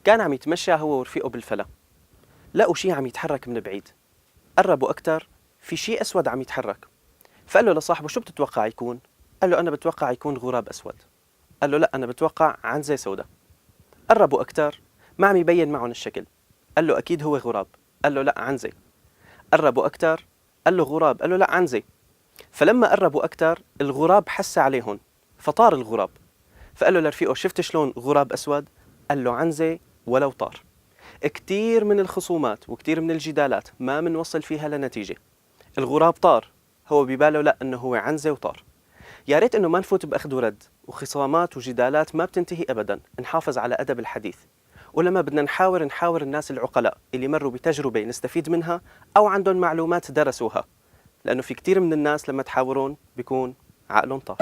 كان عم يتمشى هو ورفيقه بالفلا، لقوا شيء عم يتحرك من بعيد. قربوا أكتر، في شيء أسود عم يتحرك. فقال له لصاحبه شو بتتوقع يكون؟ قال له أنا بتوقع يكون غراب أسود. قال له لا، أنا بتوقع عنزة سوداء. قربوا أكتر، ما عم يبين معهم الشكل. قال له أكيد هو غراب. قال له لا، عنزة. قربوا أكتر، قال له غراب. قال له لا، عنزة. فلما قربوا أكتر الغراب حس عليهم، فطار الغراب. فقال له لرفيقه شفت شلون غراب أسود؟ قال له عنزة ولو طار. كتير من الخصومات وكتير من الجدالات ما منوصل فيها لنتيجة. الغراب طار، هو بباله لا انه هو عنزة وطار. يا ريت انه ما نفوت باخذ ورد وخصامات وجدالات ما بتنتهي ابدا، نحافظ على ادب الحديث. ولما بدنا نحاور الناس العقلاء اللي مروا بتجربة نستفيد منها او عندهم معلومات درسوها، لانه في كتير من الناس لما تحاورون بيكون عقلهم طار.